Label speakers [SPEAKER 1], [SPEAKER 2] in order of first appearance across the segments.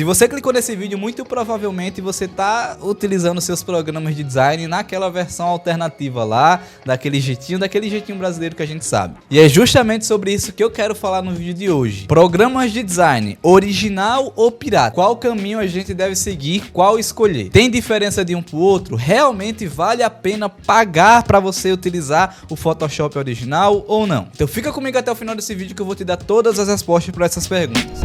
[SPEAKER 1] Se você clicou nesse vídeo, muito provavelmente você está utilizando seus programas de design naquela versão alternativa lá, daquele jeitinho brasileiro que a gente sabe. E é justamente sobre isso que eu quero falar no vídeo de hoje. Programas de design, original ou pirata? Qual caminho a gente deve seguir, qual escolher? Tem diferença de um para o outro? Realmente vale a pena pagar para você utilizar o Photoshop original ou não? Então fica comigo até o final desse vídeo que eu vou te dar todas as respostas para essas perguntas.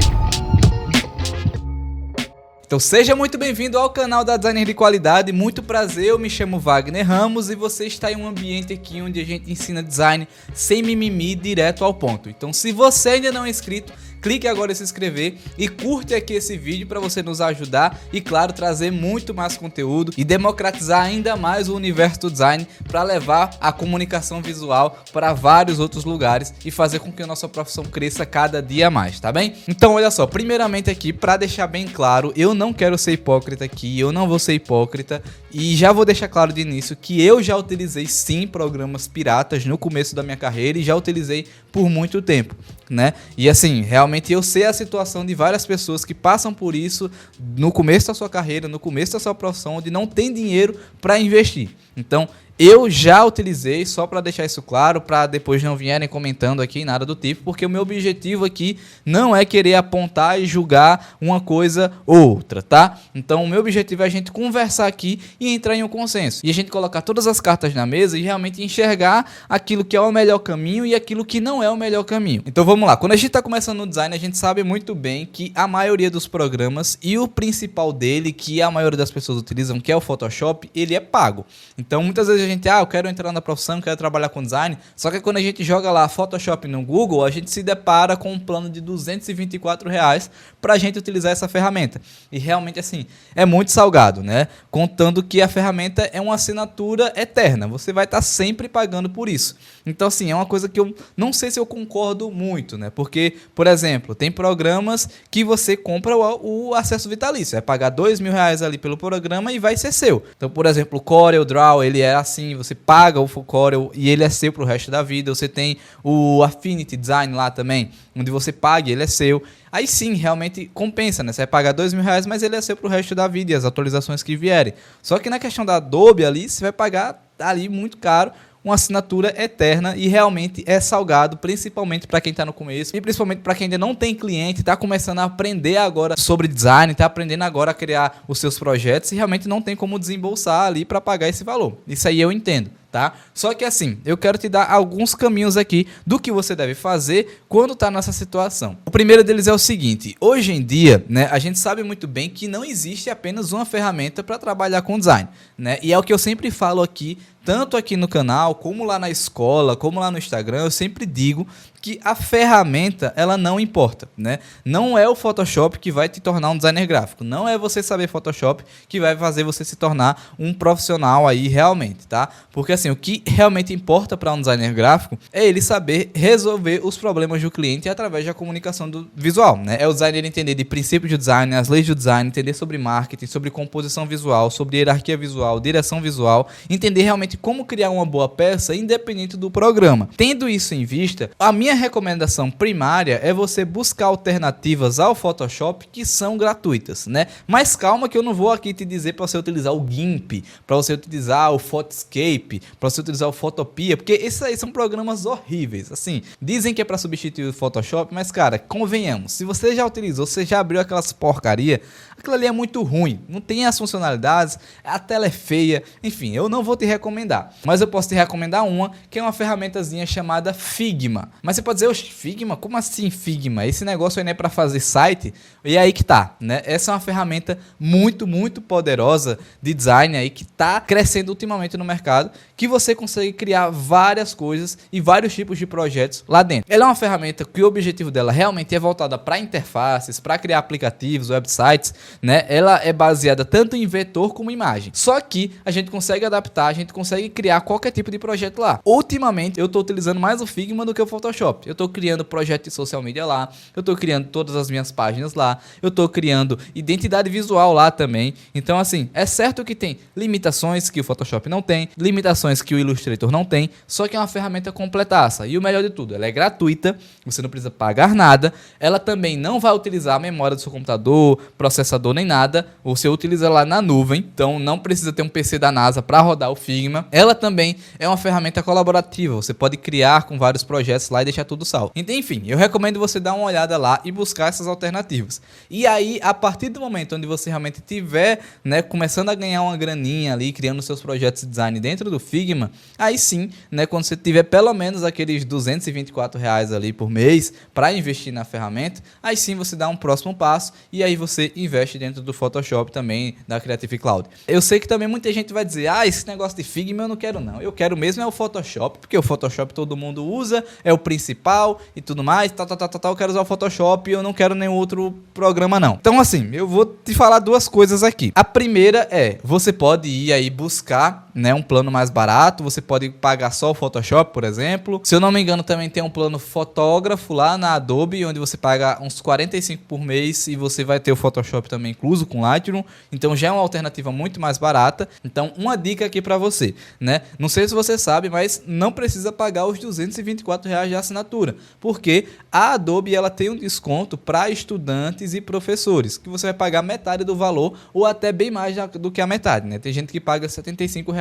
[SPEAKER 1] Então seja muito bem-vindo ao canal da Designer de Qualidade, muito prazer, eu me chamo Wagner Ramos e você está em um ambiente aqui onde a gente ensina design sem mimimi, direto ao ponto. Então se você ainda não é inscrito, clique agora em se inscrever e curte aqui esse vídeo para você nos ajudar e, claro, trazer muito mais conteúdo e democratizar ainda mais o universo do design para levar a comunicação visual para vários outros lugares e fazer com que a nossa profissão cresça cada dia mais, tá bem? Então, olha só, primeiramente aqui, para deixar bem claro, eu não quero ser hipócrita aqui, eu não vou ser hipócrita e já vou deixar claro de início que eu já utilizei sim programas piratas no começo da minha carreira e já utilizei por muito tempo, né? E assim, realmente eu sei a situação de várias pessoas que passam por isso no começo da sua carreira, no começo da sua profissão, onde não tem dinheiro para investir. Então, eu já utilizei, só para deixar isso claro, para depois não vierem comentando aqui nada do tipo, porque o meu objetivo aqui não é querer apontar e julgar uma coisa ou outra, tá? Então o meu objetivo é a gente conversar aqui e entrar em um consenso. E a gente colocar todas as cartas na mesa e realmente enxergar aquilo que é o melhor caminho e aquilo que não é o melhor caminho. Então vamos lá, quando a gente está começando no design, a gente sabe muito bem que a maioria dos programas e o principal dele, que a maioria das pessoas utilizam, que é o Photoshop, ele é pago. Então muitas vezes a gente, eu quero entrar na profissão, quero trabalhar com design, só que quando a gente joga lá Photoshop no Google, a gente se depara com um plano de R$224 para a gente utilizar essa ferramenta. E realmente assim, é muito salgado, né? Contando que a ferramenta é uma assinatura eterna, você vai estar sempre pagando por isso. Então assim, é uma coisa que eu não sei se eu concordo muito, né? Porque, por exemplo, tem programas que você compra o acesso vitalício, vai pagar R$2.000 ali pelo programa e vai ser seu. Então, por exemplo, o CorelDRAW, ele é assim, você paga o Corel e ele é seu pro resto da vida. Você tem o Affinity Design lá também, onde você paga e ele é seu. Aí sim, realmente compensa, né? Você vai pagar R$2.000, mas ele é seu pro resto da vida e as atualizações que vierem. Só que na questão da Adobe ali, você vai pagar ali muito caro, uma assinatura eterna e realmente é salgado, principalmente para quem está no começo e principalmente para quem ainda não tem cliente, está começando a aprender agora sobre design, está aprendendo agora a criar os seus projetos e realmente não tem como desembolsar ali para pagar esse valor. Isso aí eu entendo. Tá? Só que assim, eu quero te dar alguns caminhos aqui do que você deve fazer quando está nessa situação. O primeiro deles é o seguinte, hoje em dia, né, a gente sabe muito bem que não existe apenas uma ferramenta para trabalhar com design, né? E é o que eu sempre falo aqui, tanto aqui no canal, como lá na escola, como lá no Instagram, eu sempre digo que a ferramenta, ela não importa, né? Não é o Photoshop que vai te tornar um designer gráfico, não é você saber Photoshop que vai fazer você se tornar um profissional aí realmente, tá? Porque assim, o que realmente importa para um designer gráfico é ele saber resolver os problemas do cliente através da comunicação do visual, né? É o designer entender de princípios de design, as leis do design, entender sobre marketing, sobre composição visual, sobre hierarquia visual, direção visual, entender realmente como criar uma boa peça independente do programa. Tendo isso em vista, a minha recomendação primária é você buscar alternativas ao Photoshop que são gratuitas, né? Mas calma que eu não vou aqui te dizer para você utilizar o GIMP, para você utilizar o Photoscape, para você utilizar o Photopea, porque esses aí são programas horríveis. Assim, dizem que é para substituir o Photoshop, mas cara, convenhamos, se você já utilizou, você já abriu aquelas porcaria, aquilo ali é muito ruim, não tem as funcionalidades, a tela é feia, enfim, eu não vou te recomendar. Mas eu posso te recomendar uma, que é uma ferramentazinha chamada Figma. Mas você pode dizer, oxe, Figma? Como assim Figma? Esse negócio aí não é para fazer site? E aí que tá, né? Essa é uma ferramenta muito, muito poderosa de design aí, que tá crescendo ultimamente no mercado, que você consegue criar várias coisas e vários tipos de projetos lá dentro. Ela é uma ferramenta que o objetivo dela realmente é voltada para interfaces, para criar aplicativos, websites, né? Ela é baseada tanto em vetor como em imagem. Só que a gente consegue adaptar, a gente consegue consegue criar qualquer tipo de projeto lá. Ultimamente eu tô utilizando mais o Figma do que o Photoshop. Eu tô criando projeto de social media lá, eu tô criando todas as minhas páginas lá, eu tô criando identidade visual lá também. Então assim, é certo que tem limitações que o Photoshop não tem, limitações que o Illustrator não tem, só que é uma ferramenta completaça. E o melhor de tudo, ela é gratuita, você não precisa pagar nada, ela também não vai utilizar a memória do seu computador, processador nem nada, você utiliza lá na nuvem, então não precisa ter um PC da NASA para rodar o Figma. Ela também é uma ferramenta colaborativa, você pode criar com vários projetos lá e deixar tudo salvo. Então, enfim, eu recomendo você dar uma olhada lá e buscar essas alternativas. E aí, a partir do momento onde você realmente tiver, né, começando a ganhar uma graninha ali, criando seus projetos de design dentro do Figma, aí sim, né, quando você tiver pelo menos aqueles R$ 224 ali por mês para investir na ferramenta, aí sim você dá um próximo passo e aí você investe dentro do Photoshop também, da Creative Cloud. Eu sei que também muita gente vai dizer, esse negócio de Figma eu não quero não, eu quero mesmo é o Photoshop, porque o Photoshop todo mundo usa, é o principal e tudo mais, eu quero usar o Photoshop e eu não quero nenhum outro programa não. Então assim, eu vou te falar duas coisas aqui. A primeira é, você pode ir aí buscar, né, um plano mais barato, você pode pagar só o Photoshop, por exemplo. Se eu não me engano, também tem um plano fotógrafo lá na Adobe, onde você paga uns 45 por mês e você vai ter o Photoshop também incluso com Lightroom. Então já é uma alternativa muito mais barata. Então uma dica aqui para você, né? Não sei se você sabe, mas não precisa pagar os R$ 224 de assinatura, porque a Adobe ela tem um desconto para estudantes e professores, que você vai pagar metade do valor ou até bem mais do que a metade, né? Tem gente que paga R$ 75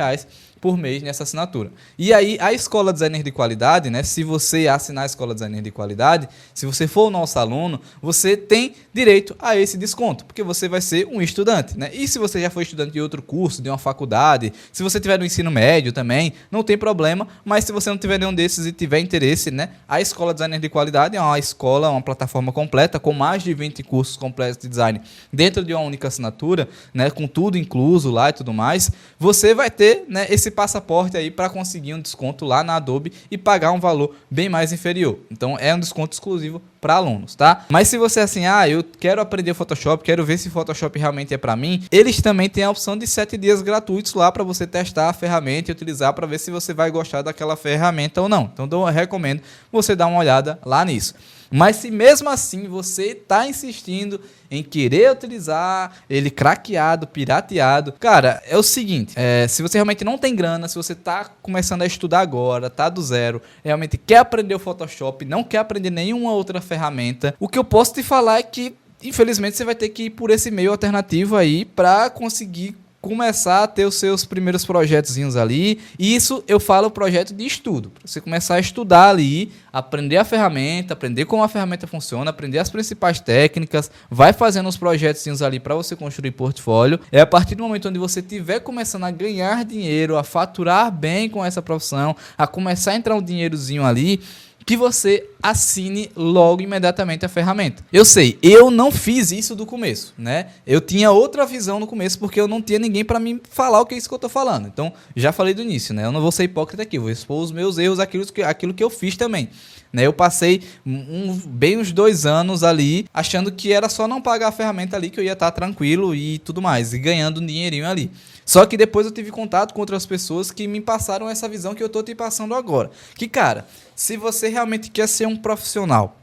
[SPEAKER 1] por mês nessa assinatura. E aí a Escola Designer de Qualidade, né? Se você assinar a Escola Designer de Qualidade, se você for o nosso aluno, você tem direito a esse desconto, porque você vai ser um estudante, né? E se você já foi estudante de outro curso, de uma faculdade, se você tiver no ensino médio também, não tem problema, mas se você não tiver nenhum desses e tiver interesse, né? A Escola Designer de Qualidade é uma escola, uma plataforma completa, com mais de 20 cursos completos de design dentro de uma única assinatura, né? Com tudo incluso lá e tudo mais, você vai ter, né, esse passaporte aí para conseguir um desconto lá na Adobe e pagar um valor bem mais inferior. Então é um desconto exclusivo para alunos, tá? Mas se você assim, eu quero aprender Photoshop, quero ver se Photoshop realmente é para mim, eles também têm a opção de 7 dias gratuitos lá para você testar a ferramenta e utilizar para ver se você vai gostar daquela ferramenta ou não. Então eu recomendo você dar uma olhada lá nisso. Mas se mesmo assim você está insistindo em querer utilizar ele craqueado, pirateado, cara, é o seguinte, se você realmente não tem grana, se você está começando a estudar agora, tá do zero, realmente quer aprender o Photoshop, não quer aprender nenhuma outra ferramenta, o que eu posso te falar é que, infelizmente, você vai ter que ir por esse meio alternativo aí para conseguir começar a ter os seus primeiros projetozinhos ali. E isso eu falo projeto de estudo, para você começar a estudar ali, aprender a ferramenta, aprender como a ferramenta funciona, aprender as principais técnicas, vai fazendo os projetozinhos ali para você construir portfólio. É a partir do momento onde você estiver começando a ganhar dinheiro, a faturar bem com essa profissão, a começar a entrar um dinheirozinho ali, que você assine logo imediatamente a ferramenta. Eu sei, eu não fiz isso do começo, né? Eu tinha outra visão no começo porque eu não tinha ninguém para me falar o que é isso que eu tô falando. Então, já falei do início, né? Eu não vou ser hipócrita aqui, vou expor os meus erros, aquilo que eu fiz também. Né? Eu passei bem uns 2 anos ali achando que era só não pagar a ferramenta ali que eu ia estar tranquilo e tudo mais, e ganhando um dinheirinho ali. Só que depois eu tive contato com outras pessoas que me passaram essa visão que eu tô te passando agora. Que, cara, se você realmente quer ser um profissional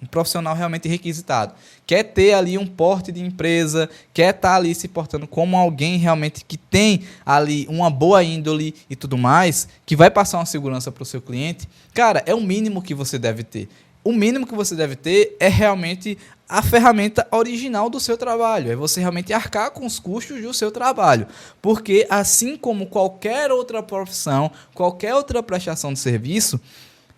[SPEAKER 1] realmente requisitado, quer ter ali um porte de empresa, quer estar ali se portando como alguém realmente que tem ali uma boa índole e tudo mais, que vai passar uma segurança para o seu cliente, cara, é o mínimo que você deve ter. O mínimo que você deve ter é realmente a ferramenta original do seu trabalho, é você realmente arcar com os custos do seu trabalho, porque assim como qualquer outra profissão, qualquer outra prestação de serviço,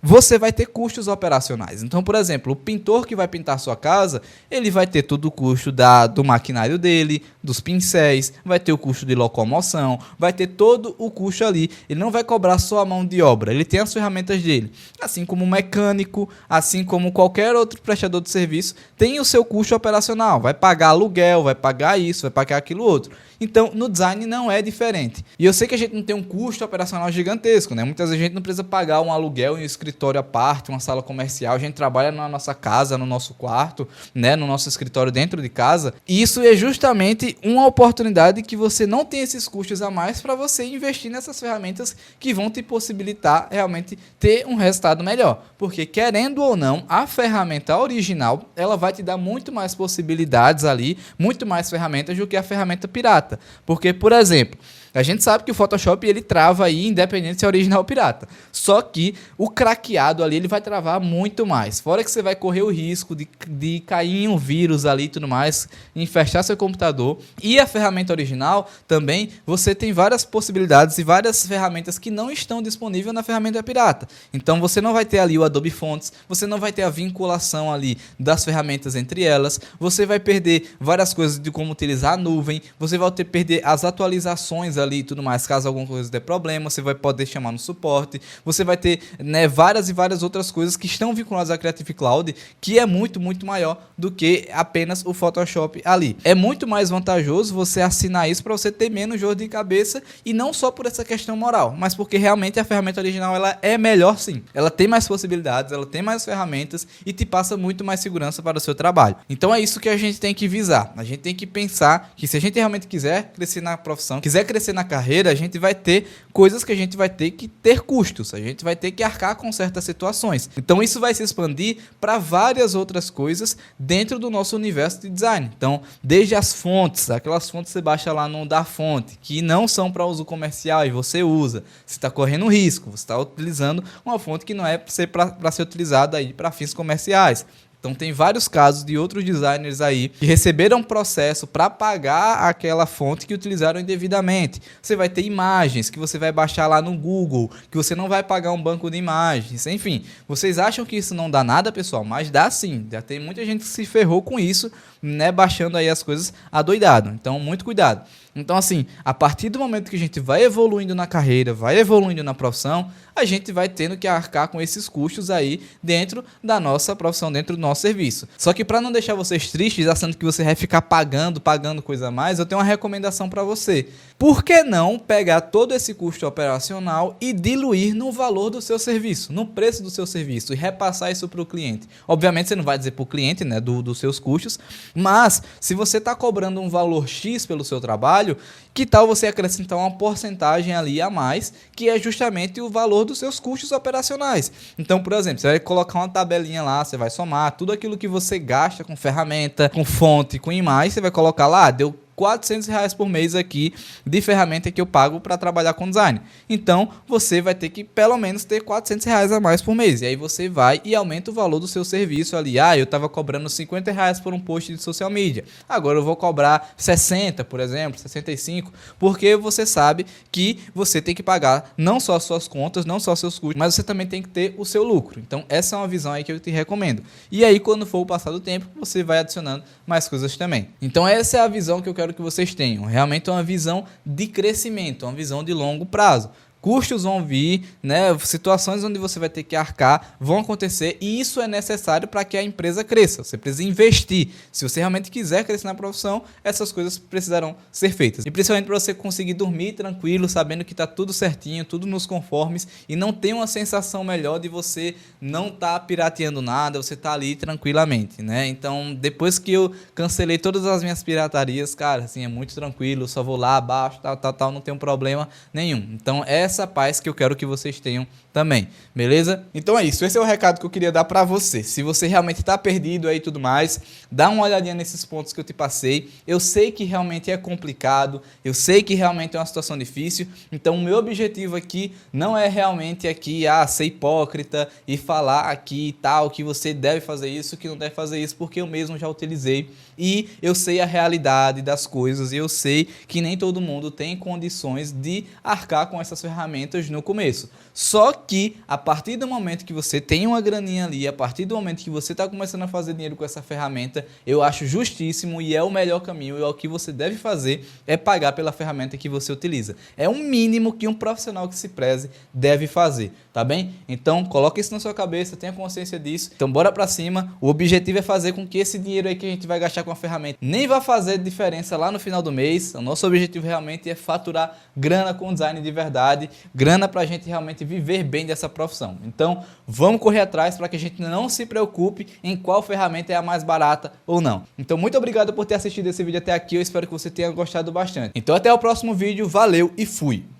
[SPEAKER 1] você vai ter custos operacionais. Então, por exemplo, o pintor que vai pintar sua casa, ele vai ter todo o custo do maquinário dele, dos pincéis, vai ter o custo de locomoção, vai ter todo o custo ali. Ele não vai cobrar só a mão de obra, ele tem as ferramentas dele. Assim como o mecânico, assim como qualquer outro prestador de serviço, tem o seu custo operacional. Vai pagar aluguel, vai pagar isso, vai pagar aquilo outro. Então, no design não é diferente. E eu sei que a gente não tem um custo operacional gigantesco, né? Muitas vezes a gente não precisa pagar um aluguel em um escritório à parte, uma sala comercial. A gente trabalha na nossa casa, no nosso quarto, né? No nosso escritório dentro de casa. E isso é justamente uma oportunidade que você não tem esses custos a mais para você investir nessas ferramentas que vão te possibilitar realmente ter um resultado melhor. Porque, querendo ou não, a ferramenta original, ela vai te dar muito mais possibilidades ali, muito mais ferramentas do que a ferramenta pirata. Porque, por exemplo, a gente sabe que o Photoshop ele trava aí, independente se é original ou pirata. Só que o craqueado ali ele vai travar muito mais. Fora que você vai correr o risco de cair em um vírus ali e tudo mais, infestar seu computador. E a ferramenta original também, você tem várias possibilidades e várias ferramentas que não estão disponíveis na ferramenta pirata. Então você não vai ter ali o Adobe Fonts, você não vai ter a vinculação ali das ferramentas entre elas, você vai perder várias coisas de como utilizar a nuvem, você vai perder as atualizações ali e tudo mais, caso alguma coisa dê problema, você vai poder chamar no suporte, você vai ter, né, várias e várias outras coisas que estão vinculadas à Creative Cloud, que é muito, muito maior do que apenas o Photoshop ali. É muito mais vantajoso você assinar isso para você ter menos dor de cabeça, e não só por essa questão moral, mas porque realmente a ferramenta original ela é melhor sim. Ela tem mais possibilidades, ela tem mais ferramentas e te passa muito mais segurança para o seu trabalho. Então é isso que a gente tem que visar. A gente tem que pensar que se a gente realmente quiser crescer na profissão, quiser crescer na carreira, a gente vai ter coisas que a gente vai ter que ter custos, a gente vai ter que arcar com certas situações. Então isso vai se expandir para várias outras coisas dentro do nosso universo de design. Então, desde as fontes, aquelas fontes que você baixa lá no Da Fonte, que não são para uso comercial e você usa, você está correndo risco, você está utilizando uma fonte que não é para ser utilizada aí para fins comerciais. Então tem vários casos de outros designers aí que receberam processo para pagar aquela fonte que utilizaram indevidamente. Você vai ter imagens que você vai baixar lá no Google, que você não vai pagar um banco de imagens. Enfim, vocês acham que isso não dá nada, pessoal? Mas dá sim. Já tem muita gente que se ferrou com isso, né, baixando aí as coisas adoidado. Então, muito cuidado. Então, assim, a partir do momento que a gente vai evoluindo na carreira, vai evoluindo na profissão, a gente vai tendo que arcar com esses custos aí dentro da nossa profissão, dentro do nosso serviço. Só que para não deixar vocês tristes, achando que você vai ficar pagando coisa a mais, eu tenho uma recomendação para você. Por que não pegar todo esse custo operacional e diluir no valor do seu serviço, no preço do seu serviço e repassar isso para o cliente? Obviamente você não vai dizer para o cliente, né, dos seus custos, mas se você está cobrando um valor X pelo seu trabalho, que tal você acrescentar uma porcentagem ali a mais, que é justamente o valor dos seus custos operacionais. Então, por exemplo, você vai colocar uma tabelinha lá, você vai somar tudo aquilo que você gasta com ferramenta, com fonte, com imagem, você vai colocar lá, deu R$400 por mês aqui de ferramenta que eu pago para trabalhar com design. Então, você vai ter que pelo menos ter R$400 a mais por mês. E aí você vai e aumenta o valor do seu serviço ali. Ah, eu estava cobrando R$50 por um post de social media. Agora eu vou cobrar 60, por exemplo, 65, porque você sabe que você tem que pagar não só as suas contas, não só os seus custos, mas você também tem que ter o seu lucro. Então, essa é uma visão aí que eu te recomendo. E aí, quando for o passar do tempo, você vai adicionando mais coisas também. Então, essa é a visão que eu quero que vocês tenham. Realmente é uma visão de crescimento, uma visão de longo prazo. Custos vão vir, né? Situações onde você vai ter que arcar vão acontecer e isso é necessário para que a empresa cresça. Você precisa investir. Se você realmente quiser crescer na profissão, essas coisas precisarão ser feitas. E principalmente para você conseguir dormir tranquilo, sabendo que está tudo certinho, tudo nos conformes e não ter uma sensação melhor de você não estar pirateando nada, você tá ali tranquilamente, né? Então, depois que eu cancelei todas as minhas piratarias, cara, assim, é muito tranquilo, só vou lá abaixo, tal, não tenho problema nenhum. Então, essa paz que eu quero que vocês tenham também, beleza? Então é isso, esse é o recado que eu queria dar pra você. Se você realmente tá perdido aí e tudo mais, dá uma olhadinha nesses pontos que eu te passei. Eu sei que realmente é complicado, eu sei que realmente é uma situação difícil, então o meu objetivo aqui não é realmente aqui, ser hipócrita e falar aqui e tal, que você deve fazer isso, que não deve fazer isso, porque eu mesmo já utilizei e eu sei a realidade das coisas e eu sei que nem todo mundo tem condições de arcar com essas ferramentas ferramentas no começo. Só que a partir do momento que você tem uma graninha ali, a partir do momento que você está começando a fazer dinheiro com essa ferramenta, eu acho justíssimo e é o melhor caminho, e o que você deve fazer é pagar pela ferramenta que você utiliza. É um mínimo que um profissional que se preze deve fazer, tá bem? Então coloque isso na sua cabeça, tenha consciência disso. Então bora pra cima. O objetivo é fazer com que esse dinheiro aí que a gente vai gastar com a ferramenta nem vai fazer diferença lá no final do mês. O nosso objetivo realmente é faturar grana com design de verdade, grana pra gente realmente viver bem dessa profissão. Então vamos correr atrás para que a gente não se preocupe em qual ferramenta é a mais barata ou não. Então muito obrigado por ter assistido esse vídeo até aqui, eu espero que você tenha gostado bastante. Então até o próximo vídeo, valeu e fui!